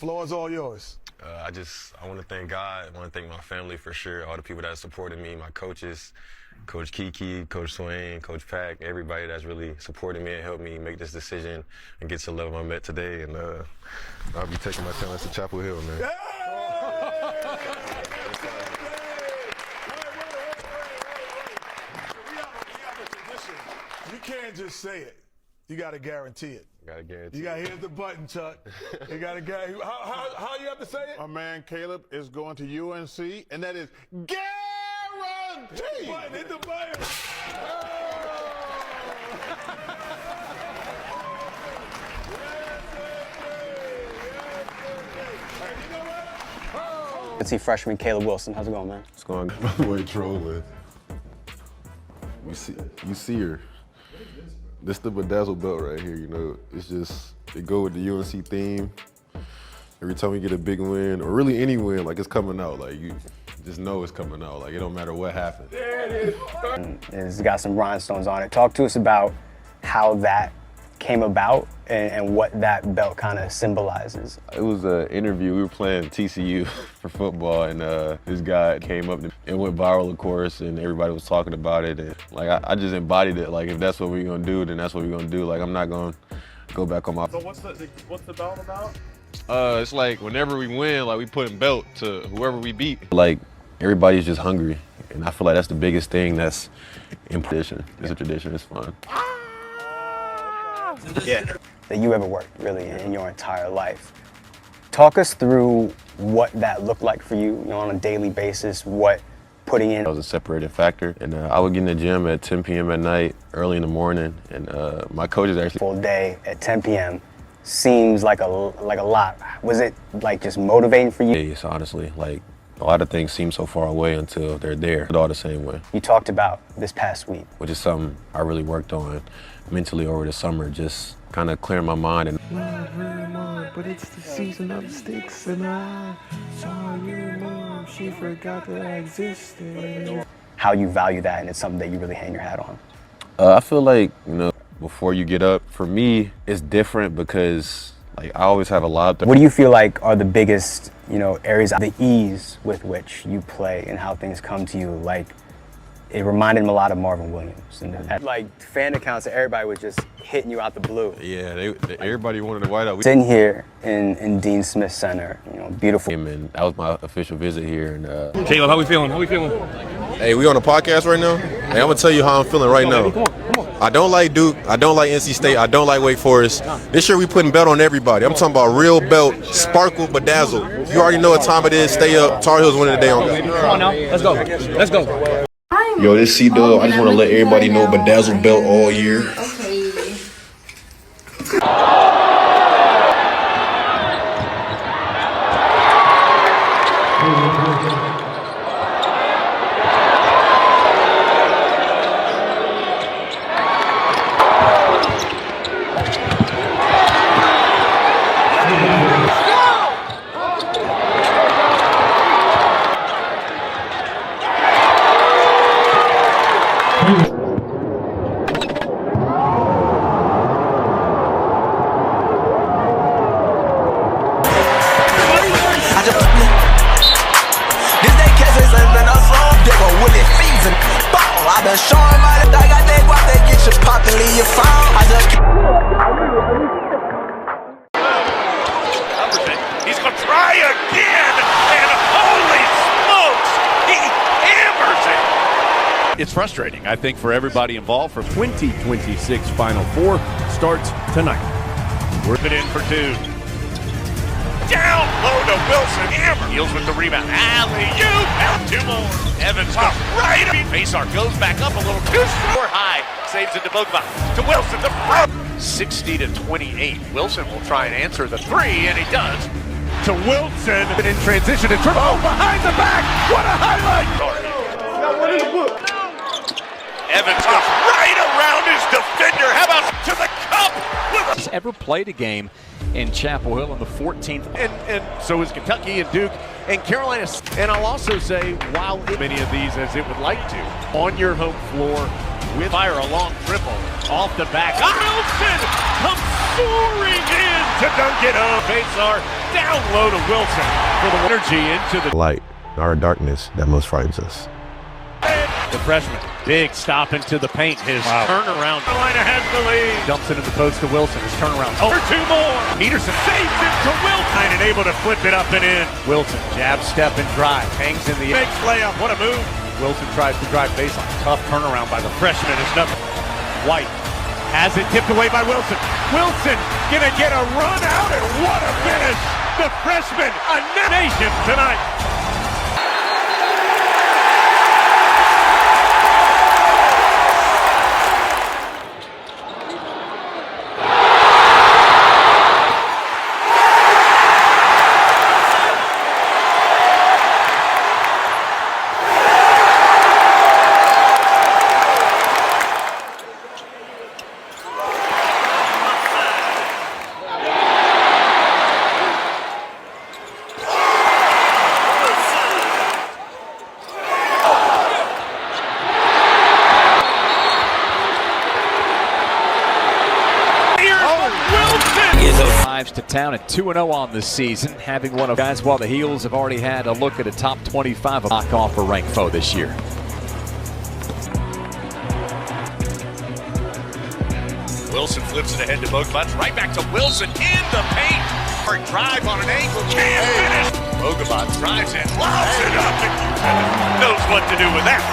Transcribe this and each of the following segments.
Floor is all yours. I want to thank God. I want to thank my family for sure. All the people that supported me, my coaches, Coach Kiki, Coach Swain, Coach Pack, everybody that's really supported me and helped me make this decision and get to the level I'm at today. And I'll be taking my talents to Chapel Hill, man. You can't just say it. You got to guarantee it. Gotta guarantee. You got to hit the button, Chuck. You got to guarantee. How you have to say it? My man Caleb is going to UNC, and that is guaranteed. Hit the button. UNC freshman Caleb Wilson. How's it going, man? What's going on? My boy trolling. You see her. This the bedazzled belt right here, you know. It's just, it go with the UNC theme. Every time we get a big win, or really any win, like it's coming out. Like you just know it's coming out. Like it don't matter what happens. There it is. And it's got some rhinestones on it. Talk to us about how that came about and what that belt kind of symbolizes. It was an interview. We were playing TCU for football, and this guy came up and went viral, of course, and everybody was talking about it. And like I just embodied it. Like if that's what we're gonna do, then that's what we're gonna do. Like I'm not gonna go back on my. So what's the belt about? It's like whenever we win, like we put in belt to whoever we beat. Like everybody's just hungry, and I feel like that's the biggest thing that's in tradition. It's a tradition. It's fun. Yeah. That you ever worked really in your entire life. Talk us through what that looked like for you, on a daily basis, what putting in. That was a separating factor, and I would get in the gym at 10 p.m. at night, early in the morning, and my coaches actually. Full day at 10 p.m. seems like a lot. Was it like just motivating for you? Yes, honestly, like a lot of things seem so far away until they're there. It's all the same way. You talked about this past week, which is something I really worked on mentally over the summer, just kind of clearing my mind. And but it's the season of sticks, and I saw your mom. She forgot that I existed. How you value that, and it's something that you really hang your hat on. I feel like before you get up, for me, it's different because like I always have a lot. What do you feel like are the biggest, areas of the ease with which you play and how things come to you? Like, it reminded him a lot of Marvin Williams. And like fan accounts, everybody was just hitting you out the blue. Yeah, everybody wanted to white out. Sitting here in Dean Smith Center, beautiful. And that was my official visit here. And Caleb, how we feeling? Hey, we on a podcast right now? Hey, I'm gonna tell you how I'm feeling right now. Come on. I don't like Duke. I don't like NC State. I don't like Wake Forest. This year we putting belt on everybody. I'm talking about real belt, sparkle, bedazzle. You already know what time it is. Stay up. Tar Heels winning the day on that. Come on now. Let's go. Yo, this C-Dub, I just want to let everybody know bedazzled belt all year. I've been showing my I got that guap that get you poppin', leave your phone. He's gonna try again, and holy smokes, he hammers it. It's frustrating, I think, for everybody involved. For 2026 Final Four starts tonight. Worth it in for two. Down low to Wilson. Hammer. Heals with the rebound. Alley-oop. Out two more. Evans up right. Facear goes back up a little too short. High. Saves it to Bogba. To Wilson. The front. 60-28. Wilson will try and answer the three, and he does. To Wilson. In transition. And oh, behind the back. What a highlight. Evans goes right around his defender. How about to the cup? Has ever played a game in Chapel Hill on the 14th. And so is Kentucky and Duke and Carolina. And I'll also say, while many of these as it would like to, on your home floor with fire a long triple off the back. Wilson comes soaring in to dunk it. Facear Down low to Wilson for the energy into the Light, our darkness that most frightens us. The freshman. Big stop into the paint. His turnaround. Carolina has the lead. Dumps it in the post to Wilson. His turnaround. Over two more. Peterson saves it to Wilson. And able to flip it up and in. Wilson, jab, step, and drive. Hangs in the big layup. What a move. Wilson tries to drive baseline. Tough turnaround by the freshman. It's nothing. White has it tipped away by Wilson. Wilson gonna get a run out, and what a finish. The freshman, a nation tonight. Arrives to town at 2-0 on the season, having one of the guys while the Heels have already had a look at a top 25 knock off a ranked foe this year. Wilson flips it ahead to Bogabats. Right back to Wilson in the paint. Hard drive on an angle. Can't finish. Bogabats drives in, lobs it up, and knows what to do with that.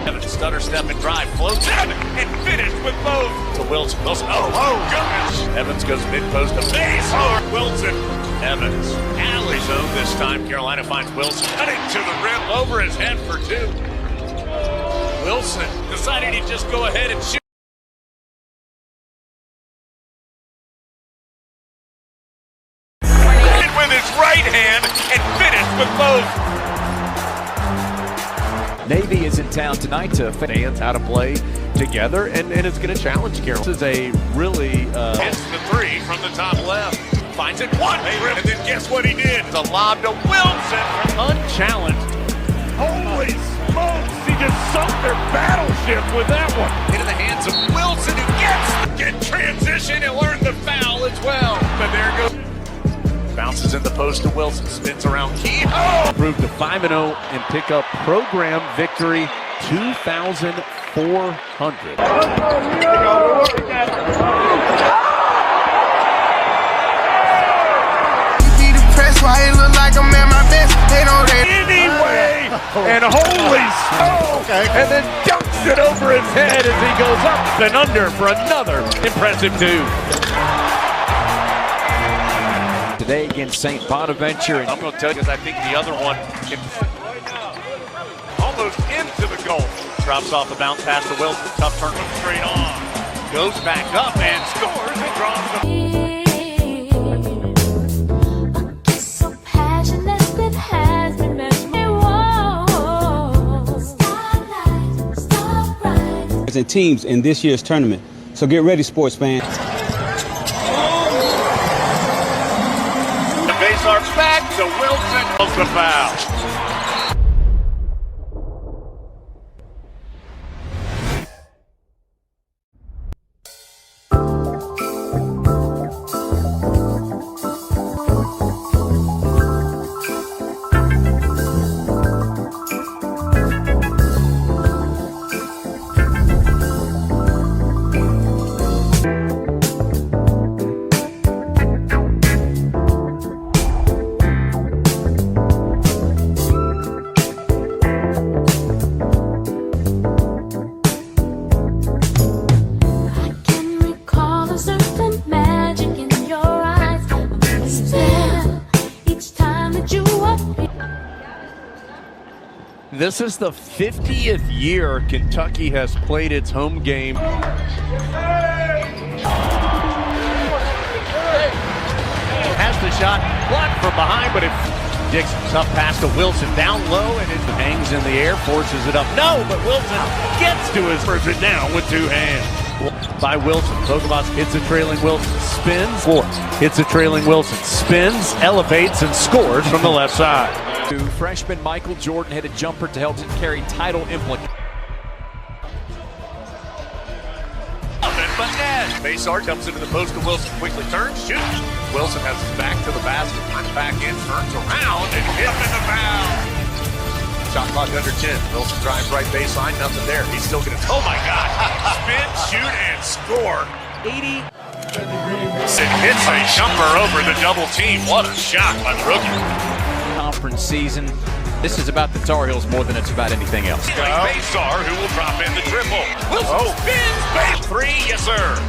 Evans stutter step and drive, floats in and finished with both to Wilson. Wilson, oh goodness! Evans goes mid post to base. Wilson, Evans, alley zone this time. Carolina finds Wilson cutting to the rim over his head for two. Wilson decided he'd just go ahead and shoot. With his right hand and finished with both. Navy is in town tonight to fans how to play together, and it's going to challenge Carroll. This is a really hits the three from the top left, finds it one, and then guess what he did? The lob to Wilson, unchallenged. Holy smokes! He just sunk their battleship with that one. Into the hands of Wilson, who gets transition and learned the foul as well. But there goes. Bounces in the post to Wilson, spins around Key. Oh! Improved to 5-0 and pick up program victory 2,400. Anyway, and holy smoke! And then dunks it over his head as he goes up and under for another impressive two. Today against St. Bonaventure. I'm going to tell you because I think the other one can almost into the goal. Drops off the bounce pass to Wilson. Tough turn straight on. Goes back up and scores and draws the teams in this year's tournament. So get ready, sports fans. Back to Wilson. Calls the foul. This is the 50th year Kentucky has played its home game. Has the shot blocked from behind, but Dixon tough pass to Wilson down low, and it hangs in the air, forces it up. No, but Wilson gets to his first it down with two hands. By Wilson, Bogabats hits a trailing Wilson, spins, hits a trailing Wilson, spins, elevates, and scores from the left side. Freshman Michael Jordan hit a jumper to help carry title implications. Baysar jumps into the post to Wilson, quickly turns, shoots. Wilson has his back to the basket, runs back in, turns around, and hit him in the foul. Shot clock under 10. Wilson drives right baseline, nothing there. He's still gonna, oh my God. Spin, shoot, and score. 80. Sid hits a jumper over the double team. What a shot by the rookie. Conference season. This is about the Tar Heels more than it's about anything else. Baysar, who will drop in the triple. Wilson spins, base three, yes sir.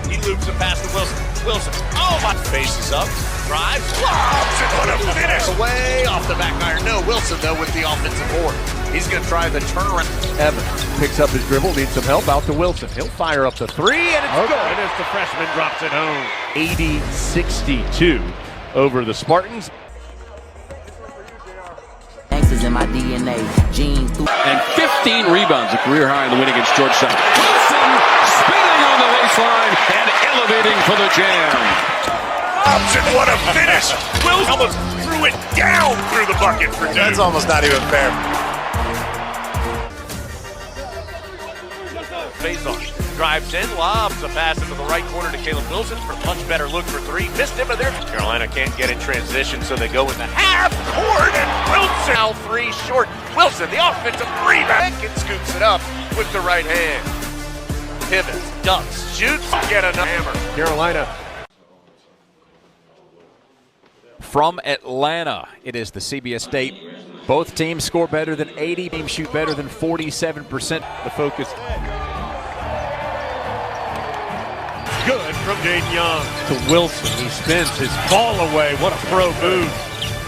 He loops a pass to Wilson. Wilson, oh my, faces up, drives, lobs, and what a finish. Away off the back iron. No, Wilson though with the offensive board. He's going to try the turnaround. Evans picks up his dribble, needs some help, out to Wilson. He'll fire up the three, and it's good as the freshman drops it home. 80-62 over the Spartans. Is in my DNA, genes. And 15 rebounds, a career high in the win against Georgetown. Wilson spinning on the baseline and elevating for the jam. Upson, what a finish! Wilson almost threw it down through the bucket for Duke. That's almost not even fair. Baysar drives in, lobs a pass into the right corner to Caleb Wilson for a much better look for three. Missed him, but there. Carolina can't get in transition, so they go in the half court, and Wilson now three short. Wilson, the offensive rebound, and scoops it up with the right hand. Pivots, ducks, shoots, get another hammer. Carolina. From Atlanta, it is the CBS State. Both teams score better than 80. Teams shoot better than 47%. The focus. Good from Jaden Young to Wilson, who spins his ball away. What a pro move.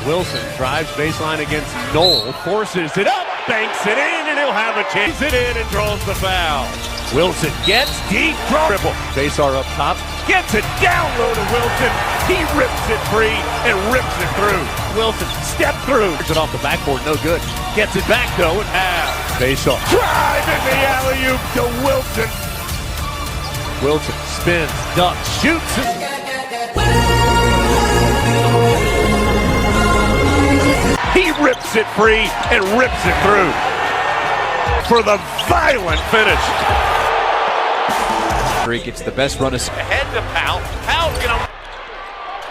Wilson drives baseline against Knoll, forces it up, banks it in, and he'll have a chance. It in and draws the foul. Wilson gets deep, dribble. Baysar up top, gets it down low to Wilson. He rips it free and rips it through. Wilson step through. Gets it off the backboard, no good. Gets it back though and half. Baysar driving the alley-oop to Wilson. Wilson spins, ducks, shoots. He rips it free and rips it through for the violent finish. Gets the best run. Ahead to Powell. Powell's gonna.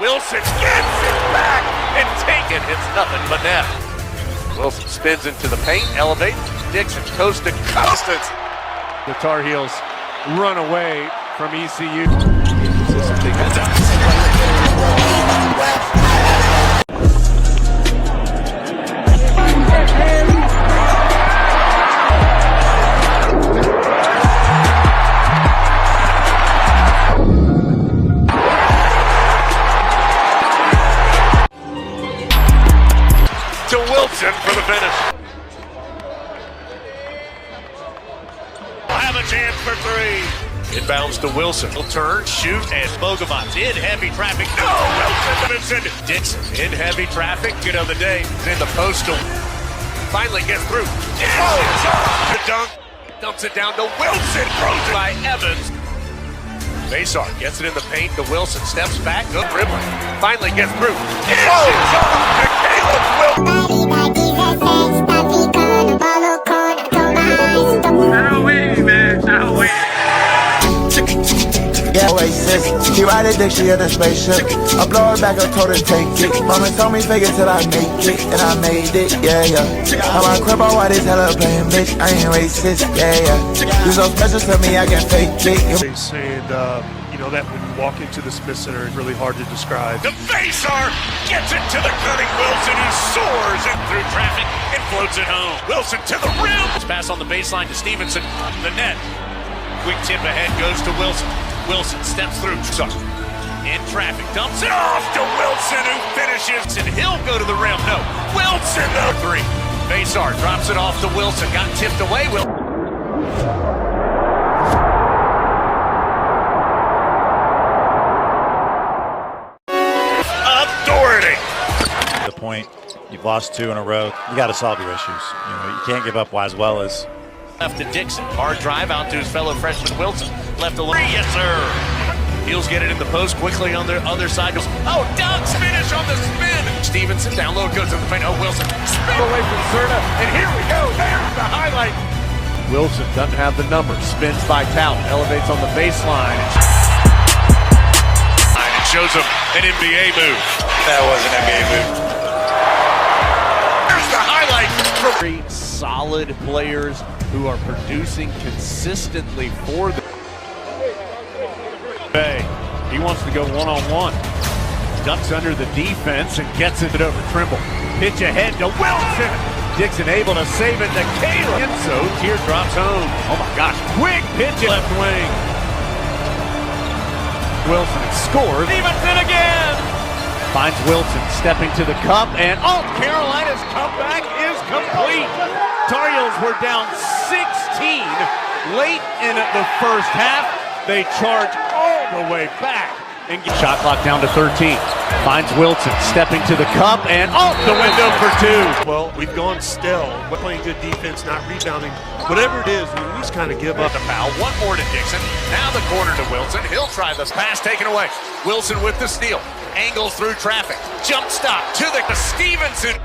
Wilson gets it back and take it. It's nothing but net. Wilson spins into the paint, elevates. Dixon coast to coast. The Tar Heels run away from ECU. To Wilson for the finish. Have a chance for three. Inbounds to Wilson. He'll turn, shoot, and Bogovats in heavy traffic. No, Wilson. Dixon in heavy traffic. Good of the day. In the postal. Finally gets through. Oh, the dunk. Dumps it down to Wilson. Throws it by Evans. Baysar gets it in the paint to Wilson. Steps back. Good dribbling. Finally gets through. Oh, to Caleb Wilson. Yeah, Oasis. He ride a Dixie in a spaceship. I blow it back, I told her take it. Mama told me fake it till I make it, and I made it, yeah, yeah. How I crib on white is hella playing, bitch. I ain't racist, yeah, yeah. You so special to me, I can fake it. And, you know, that when you walk into the Smith Center, it's really hard to describe. The Baysar gets it to the cutting Wilson, who soars in through traffic and floats it home. Wilson to the rim. Pass on the baseline to Stevenson. The net. Quick tip ahead goes to Wilson. Wilson steps through. In traffic. Dumps it off to Wilson, who finishes. And he'll go to the rim. No. Wilson, the three. Baysar drops it off to Wilson. Got tipped away. Point. You've lost two in a row. You got to solve your issues. You know, you can't give up as well as. Left to Dixon. Hard drive out to his fellow freshman Wilson. Left alone. Yes, sir. Heels get it in the post quickly on the other side. Oh, Ducks finish on the spin. Stevenson down low goes in the paint. Oh, Wilson. Spin away from Zerna. And here we go. There's the highlight. Wilson doesn't have the number. Spins by Talent. Elevates on the baseline. shows him an NBA move. That was an NBA move. Here's the highlight from Three solid players who are producing consistently for the Bay. He wants to go one-on-one. Ducks under the defense and gets it over Trimble. Pitch ahead to Wilson. Dixon able to save it to Caleb. And so teardrops home. Oh my gosh. Quick pitch left wing. Wilson scores. Stevenson again. Finds Wilson stepping to the cup, and Carolina's comeback is complete. Tar Heels were down 16 late in the first half. They charge all the way back and get shot clock down to 13. Finds Wilson stepping to the cup, and the window for two. Well, we've gone stale. We're playing good defense, not rebounding. Whatever it is, we just kind of give up. the foul. One more to Dixon. Now the corner to Wilson. He'll try the pass taken away. Wilson with the steal. Angles through traffic. Jump stop to the Stevenson.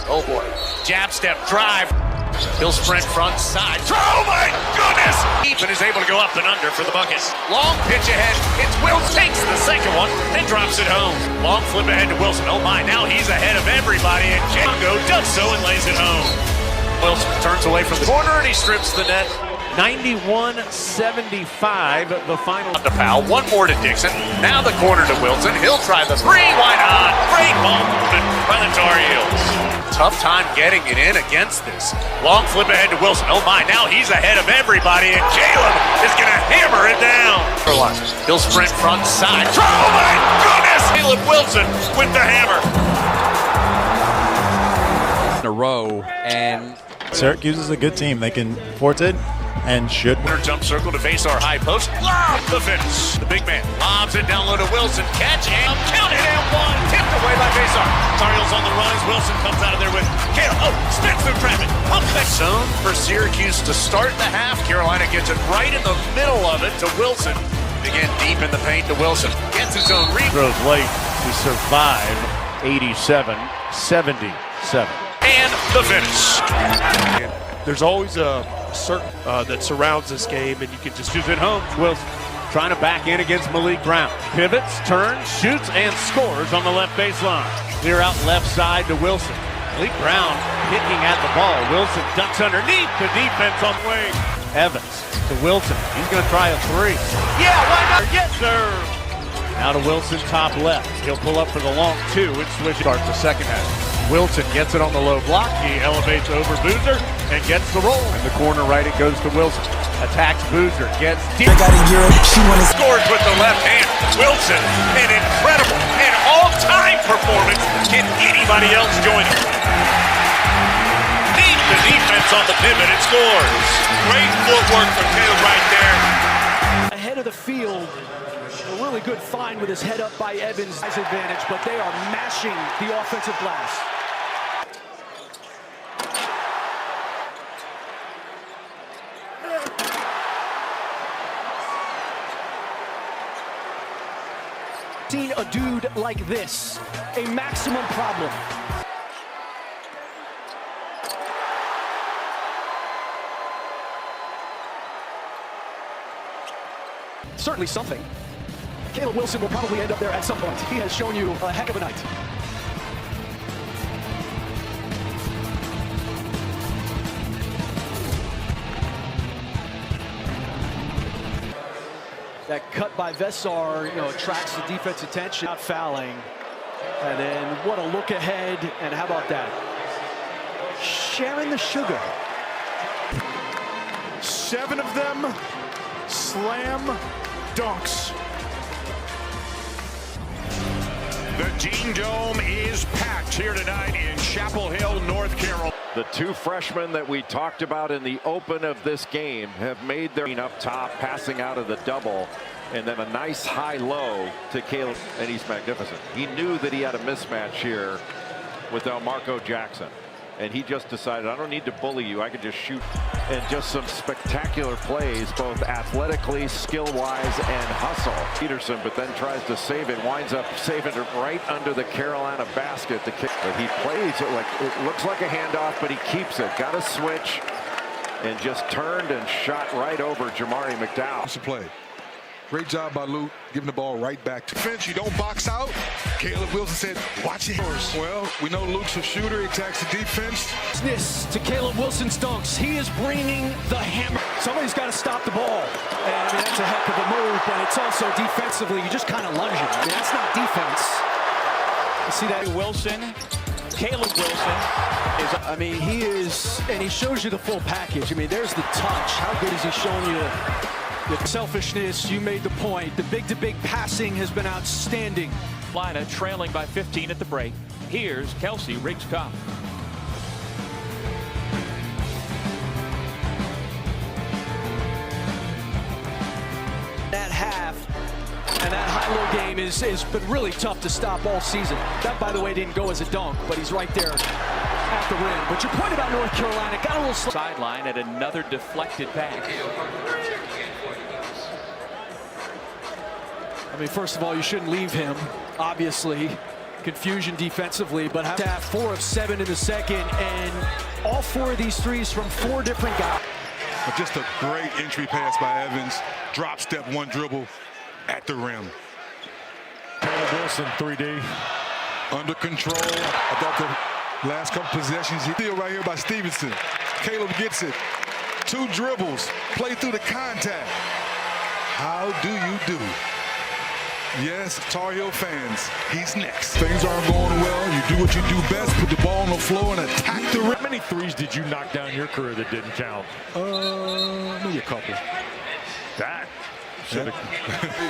Oh boy. Jab step drive. He'll sprint front side. Oh my goodness! Ethan is able to go up and under for the bucket. Long pitch ahead. It's Wilson. Takes the second one and drops it home. Long flip ahead to Wilson. Oh my, now he's ahead of everybody. And Django does so and lays it home. Wilson turns away from the corner and he strips the net. 91-75, the final. The foul. One more to Dixon. Now the corner to Wilson. He'll try the three. Why not? Great ball movement by the Tar Heels. Tough time getting it in against this. Long flip ahead to Wilson. Oh my, now he's ahead of everybody, and Caleb is going to hammer it down. He'll sprint front side. Oh my goodness! Caleb Wilson with the hammer. in a row, and Syracuse is a good team. They can force it and should. Jump circle to face our high post. Lob the finish. The big man lobs it down low to Wilson. Catch and count it and one. Tipped away by Faisar. Tar Heels on the run as Wilson comes out of there with Caleb. Spins through traffic. Up back zone for Syracuse to start the half. Carolina gets it right in the middle of it to Wilson. Again, deep in the paint to Wilson. Gets his own rebound. Throws late to survive 87-77. And the finish. There's always a certain that surrounds this game, and you can just use it home. Wilson trying to back in against Malik Brown. Pivots, turns, shoots, and scores on the left baseline. Clear out left side to Wilson. Malik Brown picking at the ball. Wilson ducks underneath the defense on the wing. Evans to Wilson. He's going to try a three. Yeah, why not? Yes, sir. Now to Wilson, top left. He'll pull up for the long two and switch. Starts the second half. Wilson gets it on the low block. He elevates over Boozer and gets the roll. In the corner right, it goes to Wilson. Attacks Boozer, gets deep. Scores with the left hand. Wilson, an incredible and all-time performance. Can anybody else join him? Deep the defense on the pivot and scores. Great footwork from Caleb right there. Ahead of the field. A really good find with his head up by Evans. Nice advantage, but they are mashing the offensive glass. Seen a dude like this, a maximum problem. Certainly something. Caleb Wilson will probably end up there at some point. He has shown you a heck of a night. That cut by Vesar, attracts the defense attention. Not fouling. And then what a look ahead. And how about that? Sharing the sugar. 7 of them slam dunks. The Gene Dome is packed here tonight in Chapel Hill, North Carolina. The two freshmen that we talked about in the open of this game have made their up top, passing out of the double, and then a nice high-low to Caleb, and he's magnificent. He knew that he had a mismatch here with Marco Jackson, and he just decided, I don't need to bully you, I can just shoot. And just some spectacular plays, both athletically, skill-wise, and hustle. Peterson, but then tries to save it, winds up saving it right under the Carolina basket. But he plays it like, it looks like a handoff, but he keeps it. Got a switch, and just turned and shot right over Jamari McDowell. It's a play. Great job by Luke, giving the ball right back to Finch. You don't box out. Caleb Wilson said, watch it. Well, we know Luke's a shooter. He attacks the defense. To Caleb Wilson's dunks. He is bringing the hammer. Somebody's got to stop the ball. And that's a heck of a move, but it's also defensively. You just kind of lunging. I mean, that's not defense. You see that? Wilson, Caleb Wilson. I mean, he is, and he shows you the full package. I mean, there's the touch. How good is he showing you the selfishness? You made the point. The big-to-big passing has been outstanding. Carolina trailing by 15 at the break. Here's Kelsey Riggs-Cobb. That half and that high-low game has been really tough to stop all season. That, by the way, didn't go as a dunk, but he's right there at the rim. But your point about North Carolina got a little sideline at another deflected pass. I mean, first of all, you shouldn't leave him, obviously. Confusion defensively, but have to have 4 of 7 in the second, and all 4 of these threes from 4 different guys. But just a great entry pass by Evans. Drop step, 1 dribble at the rim. Caleb Wilson, 3D. Under control. I thought the last couple possessions, he steal right here by Stevenson. Caleb gets it. 2 dribbles. Play through the contact. How do you do? Yes, Tar Heel fans, he's next. Things aren't going well. You do what you do best, put the ball on the floor and attack the rim. How many threes did you knock down your career that didn't count? Maybe a couple. That should have.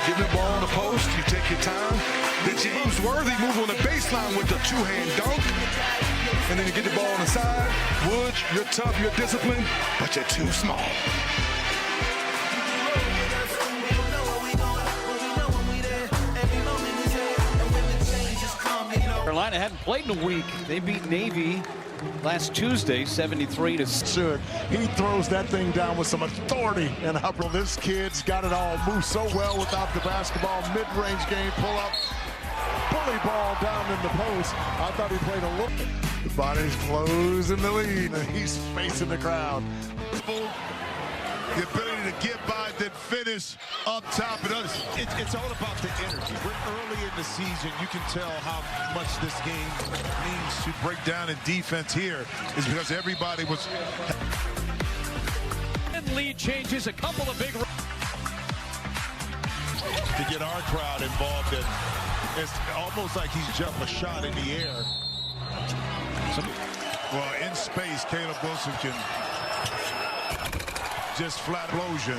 Getting the ball on the post, you take your time. Then James Worthy move on the baseline with the 2-hand dunk. And then you get the ball on the side. Woods, you're tough, you're disciplined, but you're too small. Carolina hadn't played in a week. They beat Navy last Tuesday, 73-6. He throws that thing down with some authority and upper. This kid's got it all. Moves so well without the basketball. Mid-range game, pull up, bully ball down in the post. I thought he played a look. The body's closing the lead, and he's facing the crowd. The ability to get by, then finish up top. And it's all about the energy. We're early in the season. You can tell how much this game means to break down in defense here is because everybody was. And lead changes, a couple of big. To get our crowd involved in, it's almost like he's jumped a shot in the air. Well, in space, Caleb Wilson can just flat explosion.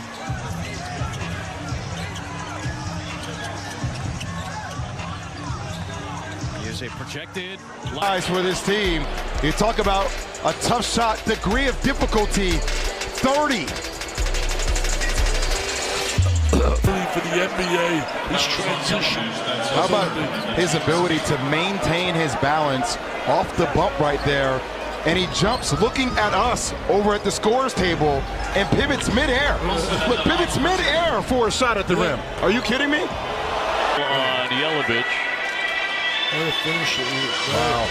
He is a projected guys for this team. You talk about a tough shot, degree of difficulty, 30. For the NBA, his transition. How about his ability to maintain his balance off the bump right there? And he jumps looking at us over at the scorers table and pivots midair. Look, pivots midair for a shot at the rim. Are you kidding me? On Yelovich. Wow.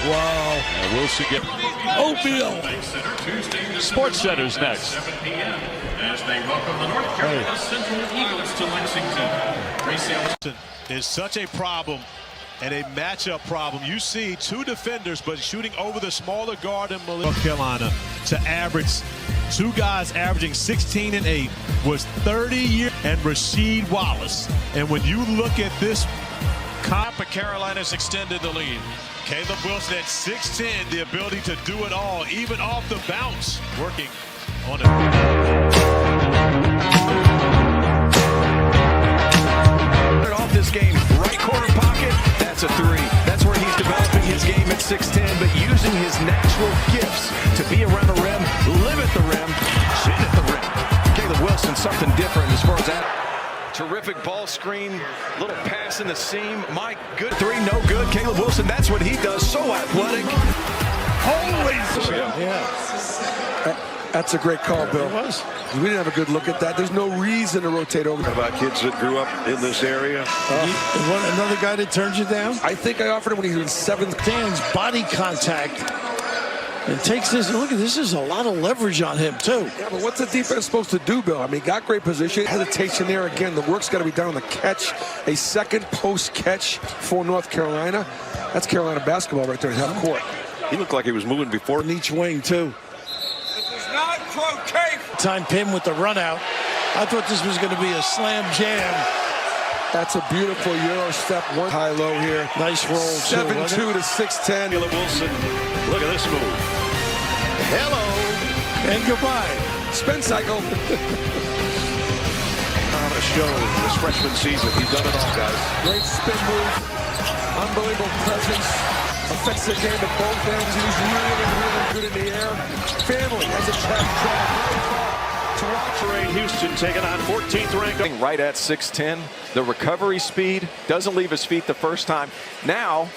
Wow. And Wilson get Oatmeal. Sports Center's next. 7 p.m. as they welcome the North Carolina Central Eagles to Lexington. Resale is such a problem and a matchup problem. You see 2 defenders, but shooting over the smaller guard in North Carolina to average 2 guys averaging 16 and 8 was 30 years and Rasheed Wallace. And when you look at this, Carolina's extended the lead. Caleb Wilson at 6'10", the ability to do it all, even off the bounce, working on it. Off this game, right corner pocket, that's a 3. That's where he's developing his game at 6'10", but using his natural gifts to be around the rim, live at the rim, sit at the rim. Caleb Wilson, something different as far as that. Terrific ball screen, little pass in the seam. My good 3, no good. Caleb Wilson, that's what he does. So athletic. Holy yeah. That's a great call, Bill. It was. We didn't have a good look at that. There's no reason to rotate over. How about kids that grew up in this area? Another guy that turns you down? I think I offered him when he was in 7th. Dan's body contact And takes this, look at this, is a lot of leverage on him too. Yeah, but what's the defense supposed to do, Bill? I mean, got great position, hesitation there again. The work's got to be done on the catch. A second post catch for North Carolina. That's Carolina basketball right there in half court. He looked like he was moving before. In each wing too. This is not croquet. Time pin with the run out. I thought this was going to be a slam jam. That's a beautiful Euro step. One high-low here. Nice roll. 7-2 to 6-10. Caleb Wilson, look at this move. Hello. And goodbye. Spin cycle. On a show this freshman season. He's done it all, guys. Great spin move. Unbelievable presence. Affects the game at both ends. He's really, really good in the air. Family has a track. Houston taking on 14th ranked. Right at 6'10". The recovery speed doesn't leave his feet the first time. Now,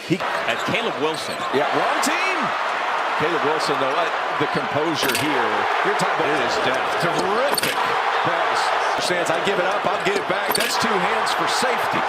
at Caleb Wilson. Yeah, wrong team. Caleb Wilson, though, the composure here. You're talking about his depth. Terrific pass. Stands, I give it up, I'll get it back. That's 2 hands for safety.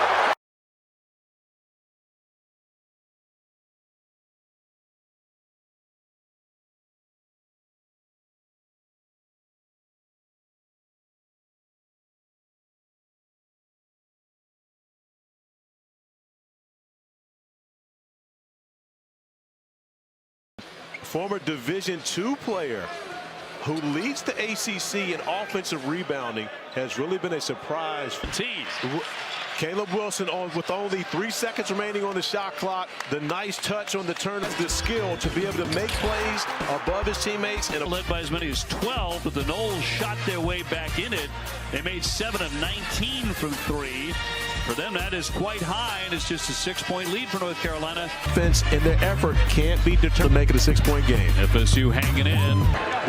Former Division II player who leads the ACC in offensive rebounding has really been a surprise. Caleb Wilson with only 3 seconds remaining on the shot clock. The nice touch on the turn, the skill to be able to make plays above his teammates. And led by as many as 12, but the Noles shot their way back in it. They made 7 of 19 from 3. For them, that is quite high, and it's just a 6-point lead for North Carolina. Defense and their effort can't be determined to make it a 6-point game. FSU hanging in.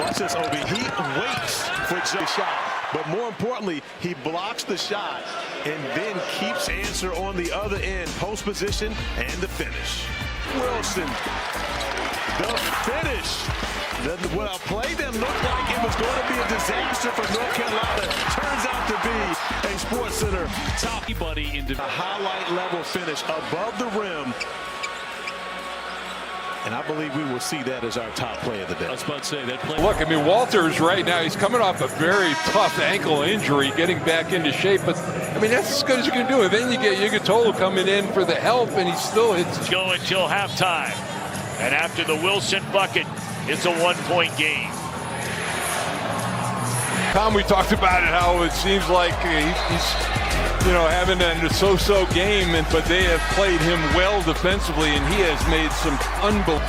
Watch this, Obi. He waits for the shot, but more importantly, he blocks the shot and then keeps answer on the other end. Post position and the finish. Wilson, the finish. What a play that looked like it was going to be a disaster for North Carolina turns out to be a Sports Center top buddy into a highlight level finish above the rim. And I believe we will see that as our top play of the day. I was about to say that play. Look, I mean, Walters right now, he's coming off a very tough ankle injury, getting back into shape. But, I mean, that's as good as you can do. And then you get Yugitolo coming in for the help, and he still hits. Go until halftime. And after the Wilson bucket, it's a 1-point game. Tom, we talked about it, how it seems like he's having a so-so game, but they have played him well defensively, and he has made some unbelievable.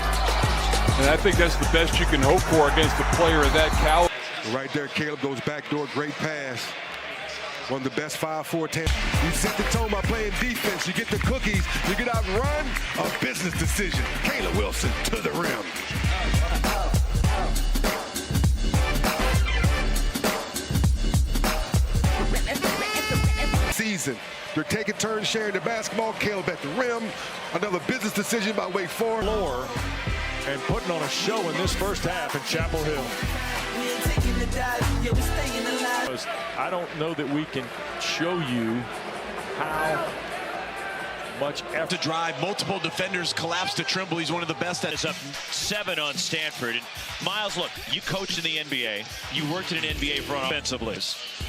And I think that's the best you can hope for against a player of that caliber. Right there, Caleb goes backdoor, great pass. One of the best 5'4", 10. You set the tone by playing defense. You get the cookies. You get outrun. A business decision. Caleb Wilson to the rim. Season. They're taking turns sharing the basketball. Caleb at the rim. Another business decision by Wake Forest. And putting on a show in this first half in Chapel Hill. I don't know that we can show you how much after drive. Multiple defenders collapse to Trimble. He's one of the best. It's up 7 on Stanford. And Miles, look, you coached in the NBA. You worked in an NBA front offensively.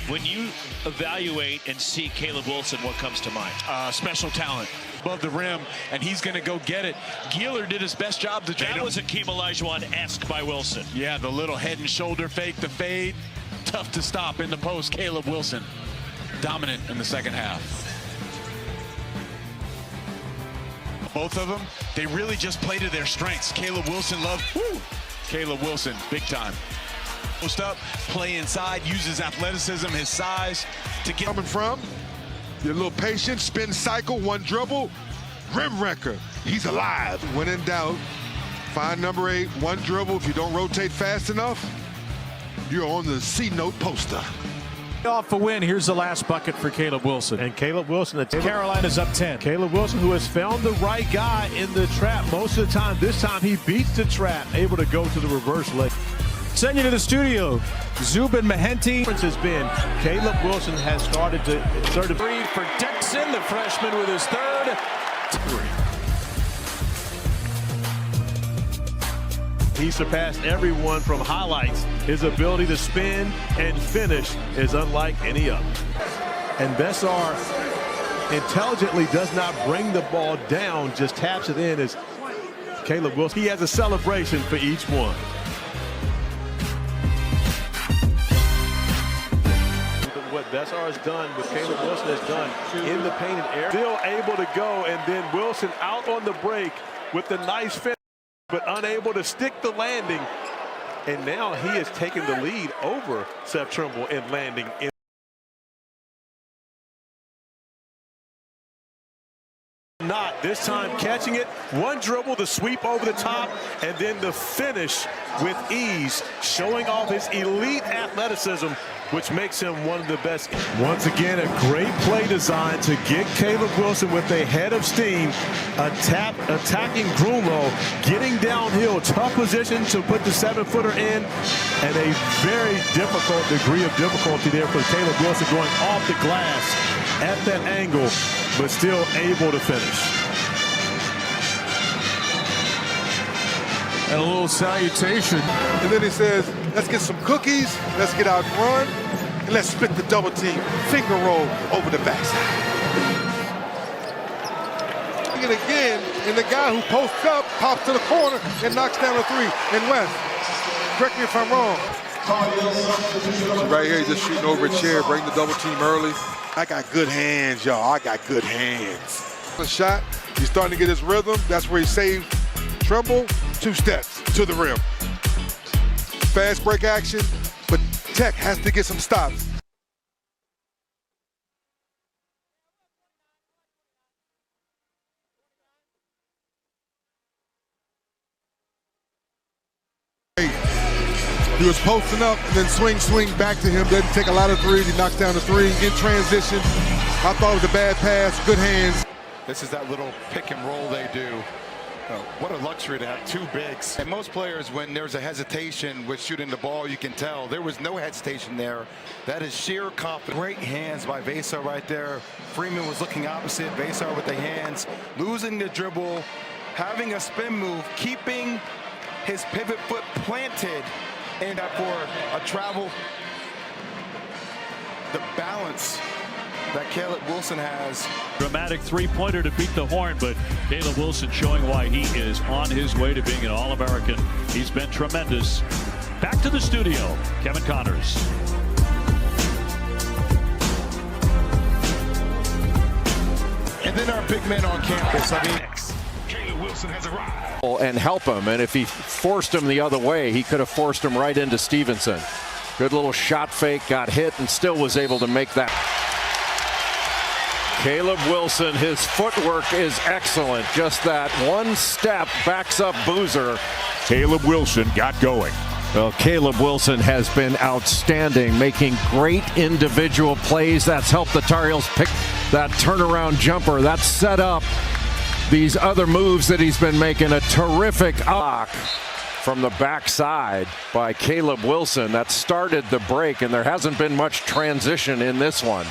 When you evaluate and see Caleb Wilson, what comes to mind? Special talent above the rim, and he's going to go get it. Gieler did his best job to That was Akeem Olajuwon-esque by Wilson. Yeah, the little head and shoulder fake, the fade. Tough to stop in the post. Caleb Wilson, dominant in the second half. Both of them, they really just play to their strengths. Caleb Wilson Caleb Wilson, big time. Post up, play inside, uses athleticism, his size to get. Coming from, you're a little patient, spin cycle, one dribble, rim wrecker. He's alive. When in doubt, find number 8, one dribble. If you don't rotate fast enough, you're on the C-note poster. Off a win. Here's the last bucket for Caleb Wilson. And Caleb Wilson, Carolina's up 10. Caleb Wilson, who has found the right guy in the trap most of the time. This time he beats the trap, able to go to the reverse leg. Send you to the studio. Zubin Mahenti has been. Caleb Wilson has started to third three for Dixon, the freshman with his third. he surpassed everyone from highlights. His ability to spin and finish is unlike any other. And Bessar intelligently does not bring the ball down, just taps it in as Caleb Wilson. He has a celebration for each one. What Bessar has done, what Caleb Wilson has done in the painted area. Still able to go, and then Wilson out on the break with the nice finish, but unable to stick the landing. And now he has taken the lead over Seth Trimble in landing. Not this time catching it, one dribble, the sweep over the top, and then the finish with ease, showing off his elite athleticism, which makes him one of the best. Once again, a great play design to get Caleb Wilson with a head of steam, attacking Grunlow, getting downhill, tough position to put the 7-footer in, and a very difficult degree of difficulty there for Caleb Wilson going off the glass at that angle, but still able to finish. And a little salutation. And then he says, let's get some cookies, let's get out and run, and let's split the double team. Finger roll over the backside. And again, and the guy who posts up, pops to the corner, and knocks down a three. And West, correct me if I'm wrong. So right here, he's just shooting over a chair, bring the double team early. I got good hands, y'all. I got good hands. A shot, he's starting to get his rhythm. That's where he saved Trimble. 2 steps to the rim. Fast break action, but Tech has to get some stops. He was posting up and then swing back to him. Doesn't take a lot of threes. He knocks down the three in transition. I thought it was a bad pass. Good hands. This is that little pick and roll they do. What a luxury to have 2 bigs. And most players, when there's a hesitation with shooting the ball, you can tell. There was no hesitation there. That is sheer confidence. Great hands by Bessar right there. Freeman was looking opposite. Bessar with the hands, losing the dribble, having a spin move, keeping his pivot foot planted, and for a travel. The balance that Caleb Wilson has. Dramatic three-pointer to beat the horn, but Caleb Wilson showing why he is on his way to being an All-American. He's been tremendous. Back to the studio, Kevin Connors. And then our big men on campus. I mean, Caleb Wilson has arrived. And help him, and if he forced him the other way, he could have forced him right into Stevenson. Good little shot fake, got hit, and still was able to make that. Caleb Wilson, his footwork is excellent. Just that one step backs up Boozer. Caleb Wilson got going. Well, Caleb Wilson has been outstanding, making great individual plays. That's helped the Tar Heels pick that turnaround jumper. That's set up these other moves that he's been making. A terrific block from the backside by Caleb Wilson that started the break, and there hasn't been much transition in this one.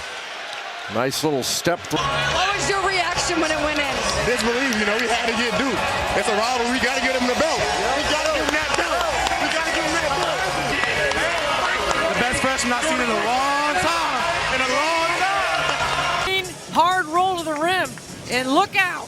Nice little step. What was your reaction when it went in? Disbelief, you know, we had to get Duke. It's a rivalry, we got to get him the belt. We got to give him that belt. We got to give him that belt. The best freshman I've seen in a long time. In a long time. Hard roll to the rim, and look out.